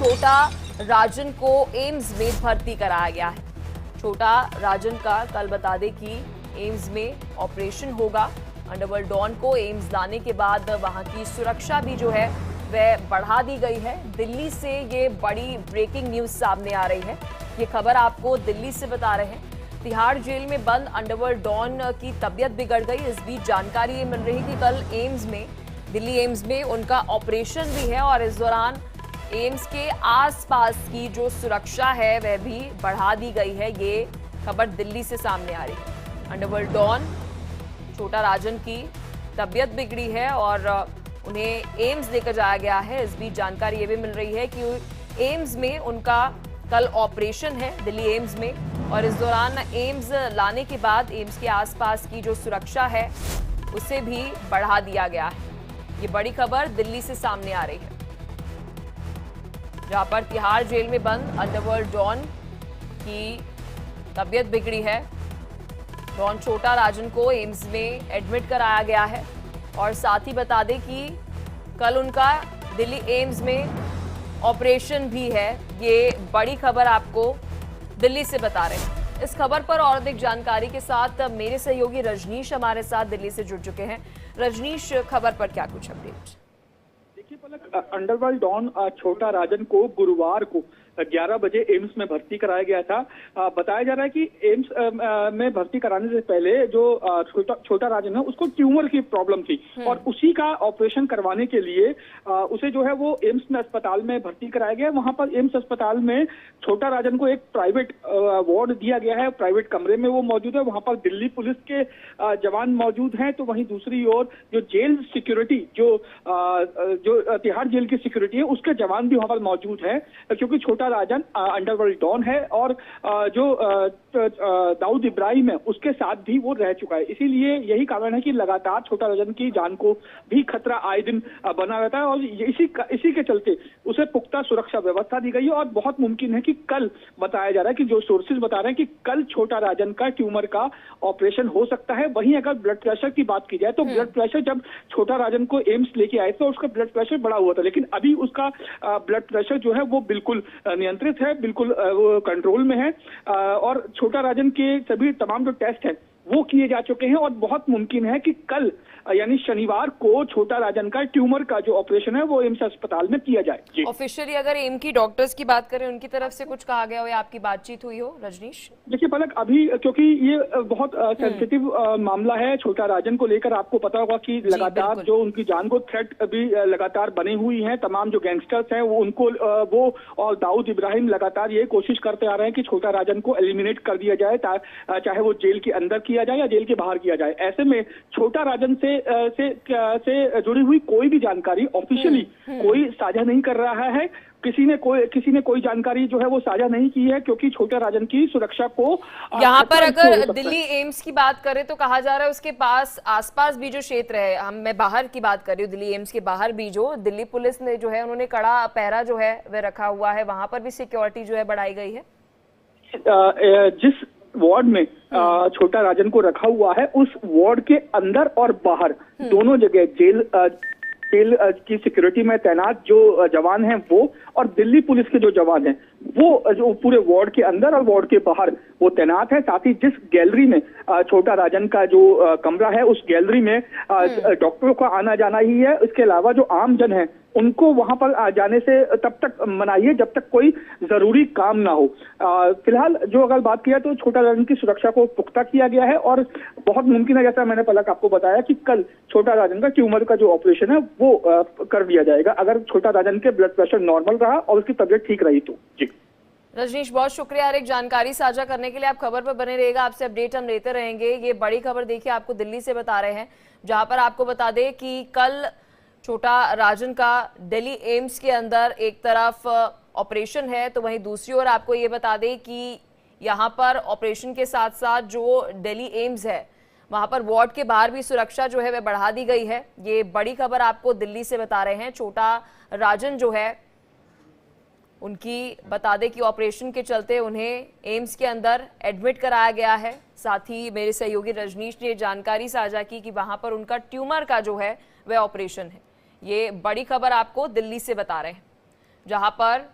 छोटा राजन को एम्स में भर्ती कराया गया है। छोटा राजन का कल बता दें कि एम्स में ऑपरेशन होगा। अंडरवर्ल्ड डॉन को एम्स लाने के बाद वहां की सुरक्षा भी जो है वह बढ़ा दी गई है। दिल्ली से ये बड़ी ब्रेकिंग न्यूज सामने आ रही है। ये खबर आपको दिल्ली से बता रहे हैं। तिहाड़ जेल में बंद अंडरवर्ल्ड डॉन की तबीयत बिगड़ गई। इस बीच जानकारी ये मिल रही कि कल एम्स में, दिल्ली एम्स में उनका ऑपरेशन भी है और इस दौरान एम्स के आसपास की जो सुरक्षा है वह भी बढ़ा दी गई है। ये खबर दिल्ली से सामने आ रही है। अंडरवर्ल्ड डॉन छोटा राजन की तबीयत बिगड़ी है और उन्हें एम्स लेकर जाया गया है। इस बीच जानकारी ये भी मिल रही है कि एम्स में उनका कल ऑपरेशन है, दिल्ली एम्स में, और इस दौरान एम्स लाने के बाद एम्स के आसपास की जो सुरक्षा है उसे भी बढ़ा दिया गया है। ये बड़ी खबर दिल्ली से सामने आ रही है, जहां पर तिहाड़ जेल में बंद अंडरवर्ल्ड डॉन की तबीयत बिगड़ी है। डॉन छोटा राजन को एम्स में एडमिट कराया गया है और साथ ही बता दें कि कल उनका दिल्ली एम्स में ऑपरेशन भी है। ये बड़ी खबर आपको दिल्ली से बता रहे हैं। इस खबर पर और अधिक जानकारी के साथ मेरे सहयोगी रजनीश हमारे साथ दिल्ली से जुड़ चुके हैं। रजनीश, खबर पर क्या कुछ अपडेट? देखिए पलक, अंडरवर्ल्ड डॉन छोटा राजन को गुरुवार को 11 बजे एम्स में भर्ती कराया गया था। बताया जा रहा है कि एम्स में भर्ती कराने से पहले जो छोटा राजन है उसको ट्यूमर की प्रॉब्लम थी और उसी का ऑपरेशन करवाने के लिए उसे जो है वो एम्स में अस्पताल में भर्ती कराया गया। वहां पर एम्स अस्पताल में छोटा राजन को एक प्राइवेट वार्ड दिया गया है, प्राइवेट कमरे में वो मौजूद है। वहां पर दिल्ली पुलिस के जवान मौजूद हैं। तो वहीं दूसरी ओर जो जेल सिक्योरिटी, जो तिहाड़ जेल की सिक्योरिटी है, उसके जवान भी वहां पर मौजूद है, क्योंकि छोटा राजन अंडरवर्ल्ड डॉन है और जो दाऊद इब्राहिम है उसके साथ भी वो रह चुका है। इसीलिए यही कारण है कि लगातार छोटा राजन की जान को भी खतरा आए दिन बना रहता है और इसी के चलते उसे पुख्ता सुरक्षा व्यवस्था दी गई है। और बहुत मुमकिन है कि कल, बताया जा रहा है कि जो सोर्सेज बता रहे हैं कि कल छोटा राजन का ट्यूमर का ऑपरेशन हो सकता है। वहीं अगर ब्लड प्रेशर की बात की जाए तो ब्लड प्रेशर जब छोटा राजन को एम्स लेके आए तो उसका ब्लड प्रेशर बढ़ा हुआ था, लेकिन अभी उसका ब्लड प्रेशर जो है वो बिल्कुल नियंत्रित है, बिल्कुल वो कंट्रोल में है और छोटा राजन के सभी तमाम जो टेस्ट हैं वो किए जा चुके हैं और बहुत मुमकिन है कि कल यानी शनिवार को छोटा राजन का ट्यूमर का जो ऑपरेशन है वो एम्स अस्पताल में किया जाए। ऑफिशियली अगर एम की डॉक्टर्स की बात करें, उनकी तरफ से कुछ कहा गया हो या आपकी बातचीत हुई हो रजनीश? देखिए पलक, अभी क्योंकि ये बहुत सेंसिटिव मामला है छोटा राजन को लेकर, आपको पता होगा कि लगातार जो उनकी जान को थ्रेट भी लगातार बनी हुई है। तमाम जो गैंगस्टर्स हैं वो उनको वो और दाऊद इब्राहिम लगातार ये कोशिश करते आ रहे हैं कि छोटा राजन को एलिमिनेट कर दिया जाए, चाहे वो जेल के अंदर किया जाए या जेल के बाहर किया जाए। ऐसे में छोटा राजन से जुड़ी हुई कोई भी जानकारी ऑफिशियली कोई साझा नहीं कर रहा है। किसी ने कोई जानकारी जो है वो साझा नहीं की है, क्योंकि छोटा राजन की सुरक्षा को यहाँ पर अगर दिल्ली एम्स की बात करें तो कहा जा रहा है उसके पास आसपास भी जो क्षेत्र है, मैं बाहर की बात कर रही हूँ, दिल्ली एम्स के बाहर भी जो दिल्ली पुलिस ने जो है उन्होंने कड़ा पहरा जो है वह रखा हुआ है, वहां पर भी सिक्योरिटी जो है बढ़ाई गई है। जिस वार्ड में छोटा राजन को रखा हुआ है उस वार्ड के अंदर और बाहर दोनों जगह जेल की सिक्योरिटी में तैनात जो जवान हैं वो और दिल्ली पुलिस के जो जवान हैं वो जो पूरे वार्ड के अंदर और वार्ड के बाहर वो तैनात है। साथ ही जिस गैलरी में छोटा राजन का जो कमरा है उस गैलरी में डॉक्टरों का आना जाना ही है। इसके अलावा जो आम जन है उनको वहां पर जाने से तब तक मनाही है जब तक कोई जरूरी काम ना हो। फिलहाल जो अगर बात किया तो छोटा राजन की सुरक्षा को पुख्ता किया गया है और बहुत मुमकिन है, जैसा मैंने पलक आपको बताया, कि कल छोटा राजन का ट्यूमर का जो ऑपरेशन है वो कर दिया जाएगा, अगर छोटा राजन के ब्लड प्रेशर नॉर्मल रहा और उसकी तबीयत ठीक रही तो। जी रजनीश, बहुत शुक्रिया हर एक जानकारी साझा करने के लिए। आप खबर पर बने रहिएगा, आपसे अपडेट हम लेते रहेंगे। ये बड़ी खबर देखिए आपको दिल्ली से बता रहे हैं, जहां पर आपको बता दें कि कल छोटा राजन का दिल्ली एम्स के अंदर एक तरफ ऑपरेशन है तो वहीं दूसरी ओर आपको ये बता दें कि यहाँ पर ऑपरेशन के साथ साथ जो दिल्ली एम्स है वहां पर वार्ड के बाहर भी सुरक्षा जो है वह बढ़ा दी गई है। ये बड़ी खबर आपको दिल्ली से बता रहे हैं। छोटा राजन जो है उनकी बता दें कि ऑपरेशन के चलते उन्हें एम्स के अंदर एडमिट कराया गया है। साथ ही मेरे सहयोगी रजनीश ने जानकारी साझा की कि वहां पर उनका ट्यूमर का जो है वह ऑपरेशन है। ये बड़ी खबर आपको दिल्ली से बता रहे हैं, जहां पर